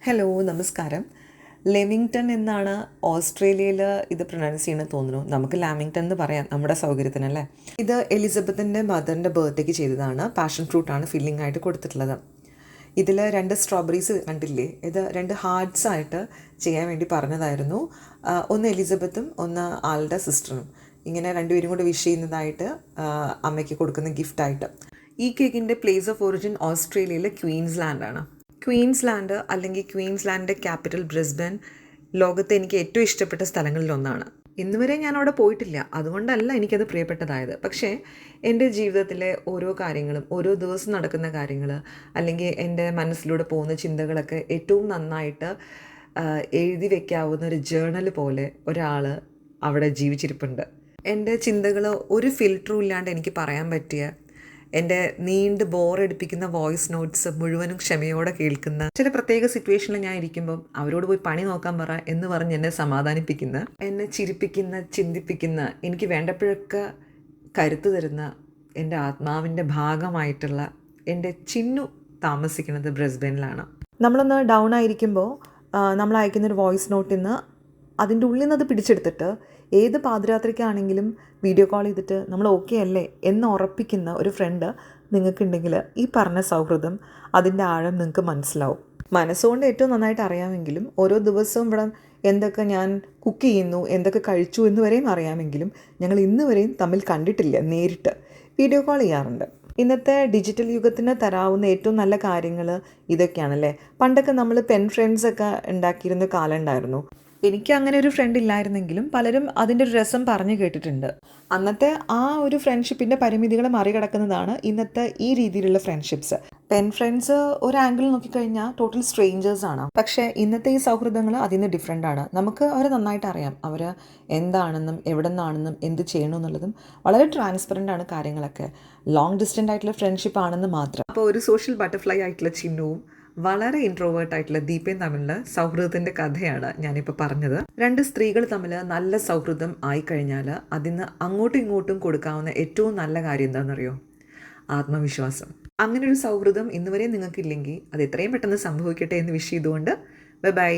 Hello നമസ്കാരം. ലെമിങ്ടൺ എന്നാണ് ഓസ്ട്രേലിയയിൽ ഇത് പ്രൊനൗൺസ് ചെയ്യണമെന്ന് തോന്നുന്നു. നമുക്ക് ലാമിങ്ടൺ എന്ന് പറയാം നമ്മുടെ സൗകര്യത്തിനല്ലേ. ഇത് എലിസബത്തിൻ്റെ മദറിൻ്റെ ബർത്ത്ഡേക്ക് ചെയ്തതാണ്. പാഷൻ ഫ്രൂട്ടാണ് ഫില്ലിംഗ് ആയിട്ട് കൊടുത്തിട്ടുള്ളത്. ഇതിൽ 2 സ്ട്രോബെറീസ് കണ്ടില്ലേ, ഇത് 2 ഹാർട്സ് ആയിട്ട് ചെയ്യാൻ വേണ്ടി പറഞ്ഞതായിരുന്നു. ഒന്ന് എലിസബത്തും ഒന്ന് ആളുടെ സിസ്റ്ററും ഇങ്ങനെ രണ്ടുപേരും കൂടെ വിഷ് ചെയ്യുന്നതായിട്ട് അമ്മയ്ക്ക് കൊടുക്കുന്ന ഗിഫ്റ്റായിട്ട്. ഈ കേക്കിൻ്റെ പ്ലേസ് ഓഫ് ഒറിജിൻ ഓസ്ട്രേലിയയിലെ ക്വീൻസ്ലാൻഡാണ്. ക്വീൻസ്ലാൻഡ് അല്ലെങ്കിൽ ക്വീൻസ്ലാൻഡിൻ്റെ ക്യാപിറ്റൽ ബ്രിസ്ബൻ ലോകത്തെ എനിക്ക് ഏറ്റവും ഇഷ്ടപ്പെട്ട സ്ഥലങ്ങളിലൊന്നാണ്. ഇന്നുവരെ ഞാൻ അവിടെ പോയിട്ടില്ല, അതുകൊണ്ടല്ല എനിക്കത് പ്രിയപ്പെട്ടതായത്. പക്ഷേ എൻ്റെ ജീവിതത്തിലെ ഓരോ കാര്യങ്ങളും, ഓരോ ദിവസം നടക്കുന്ന കാര്യങ്ങൾ, അല്ലെങ്കിൽ എൻ്റെ മനസ്സിലൂടെ പോകുന്ന ചിന്തകളൊക്കെ ഏറ്റവും നന്നായിട്ട് എഴുതി വയ്ക്കാവുന്ന ഒരു ജേർണൽ പോലെ ഒരാൾ അവിടെ ജീവിച്ചിരിപ്പുണ്ട്. എൻ്റെ ചിന്തകൾ ഒരു ഫിൽറ്ററും ഇല്ലാണ്ട് എനിക്ക് പറയാൻ പറ്റിയ, എൻ്റെ നീണ്ട് ബോറടിപ്പിക്കുന്ന വോയിസ് നോട്ട്സ് മുഴുവനും ക്ഷമയോടെ കേൾക്കുന്ന, ചില പ്രത്യേക സിറ്റുവേഷനിൽ ഞാൻ ഇരിക്കുമ്പം അവരോട് പോയി പണി നോക്കാൻ പറ എന്ന് പറഞ്ഞ് എന്നെ സമാധാനിപ്പിക്കുന്ന, എന്നെ ചിരിപ്പിക്കുന്ന, ചിന്തിപ്പിക്കുന്ന, എനിക്ക് വേണ്ടപ്പോഴൊക്കെ കരുത്ത് തരുന്ന എൻ്റെ ആത്മാവിൻ്റെ ഭാഗമായിട്ടുള്ള എൻ്റെ ചിന്നു താമസിക്കുന്നത് ബ്രിസ്ബനിലാണ്. നമ്മളൊന്ന് ഡൗൺ ആയിരിക്കുമ്പോൾ നമ്മൾ അയക്കുന്നൊരു വോയിസ് നോട്ടിൽ നിന്ന് അതിൻ്റെ ഉള്ളിൽ നിന്ന് അത് പിടിച്ചെടുത്തിട്ട് ഏത് പാതിരാത്രിക്കാണെങ്കിലും വീഡിയോ കോൾ ചെയ്തിട്ട് നമ്മൾ ഓക്കെ അല്ലേ എന്ന് ഉറപ്പിക്കുന്ന ഒരു ഫ്രണ്ട് നിങ്ങൾക്കുണ്ടെങ്കിൽ ഈ പറഞ്ഞ സൗഹൃദം, അതിൻ്റെ ആഴം നിങ്ങൾക്ക് മനസ്സിലാവും. മനസ്സുകൊണ്ട് ഏറ്റവും നന്നായിട്ട് അറിയാമെങ്കിലും ഓരോ ദിവസവും ഇവിടെ എന്തൊക്കെ ഞാൻ കുക്ക് ചെയ്യുന്നു, എന്തൊക്കെ കഴിച്ചു എന്ന് വരെയും അറിയാമെങ്കിലും ഞങ്ങൾ ഇന്ന് വരെയും തമ്മിൽ കണ്ടിട്ടില്ല. നേരിട്ട് വീഡിയോ കോൾ ചെയ്യാറുണ്ട്. ഇന്നത്തെ ഡിജിറ്റൽ യുഗത്തിന് തരാവുന്ന ഏറ്റവും നല്ല കാര്യങ്ങൾ ഇതൊക്കെയാണല്ലേ. പണ്ടൊക്കെ നമ്മൾ പെൻ ഫ്രണ്ട്സൊക്കെ ഉണ്ടാക്കിയിരുന്ന കാലം ഉണ്ടായിരുന്നു. എനിക്ക് അങ്ങനെ ഒരു ഫ്രണ്ട് ഇല്ലായിരുന്നെങ്കിലും പലരും അതിൻ്റെ ഒരു രസം പറഞ്ഞു കേട്ടിട്ടുണ്ട്. അന്നത്തെ ആ ഒരു ഫ്രണ്ട്ഷിപ്പിൻ്റെ പരിമിതികളെ മറികടക്കുന്നതാണ് ഇന്നത്തെ ഈ രീതിയിലുള്ള ഫ്രണ്ട്ഷിപ്സ്. പെൻ ഫ്രണ്ട്സ് ഒരു ആംഗിൾ നോക്കിക്കഴിഞ്ഞാൽ ടോട്ടൽ സ്ട്രേഞ്ചേഴ്സാണ്. പക്ഷേ ഇന്നത്തെ ഈ സൗഹൃദങ്ങൾ അതിൽ നിന്ന് ഡിഫറെൻ്റ് ആണ്. നമുക്ക് അവരെ നന്നായിട്ട് അറിയാം. അവർ എന്താണെന്നും എവിടെ നിന്നാണെന്നും എന്ത് ചെയ്യണമെന്നുള്ളതും വളരെ ട്രാൻസ്പെറൻ്റ് ആണ് കാര്യങ്ങളൊക്കെ. ലോങ് ഡിസ്റ്റൻ്റ് ആയിട്ടുള്ള ഫ്രണ്ട്ഷിപ്പ് ആണെന്ന് മാത്രം. അപ്പോൾ ഒരു സോഷ്യൽ ബട്ടർഫ്ലൈ ആയിട്ടുള്ള ചിന്നുവും വളരെ ഇൻട്രോവേർട്ട് ആയിട്ടുള്ള ദീപയും തമ്മിലുള്ള സൗഹൃദത്തിൻ്റെ കഥയാണ് ഞാനിപ്പോൾ പറഞ്ഞത്. 2 സ്ത്രീകൾ തമ്മിൽ നല്ല സൗഹൃദം ആയിക്കഴിഞ്ഞാൽ അതിന് അങ്ങോട്ടും ഇങ്ങോട്ടും കൊടുക്കാവുന്ന ഏറ്റവും നല്ല കാര്യം എന്താണെന്നറിയോ? ആത്മവിശ്വാസം. അങ്ങനെ ഒരു സൗഹൃദം ഇന്നുവരെ നിങ്ങൾക്കില്ലെങ്കിൽ അത് എത്രയും പെട്ടെന്ന് സംഭവിക്കട്ടെ എന്ന് വിഷ് ചെയ്തുകൊണ്ട് ബൈ.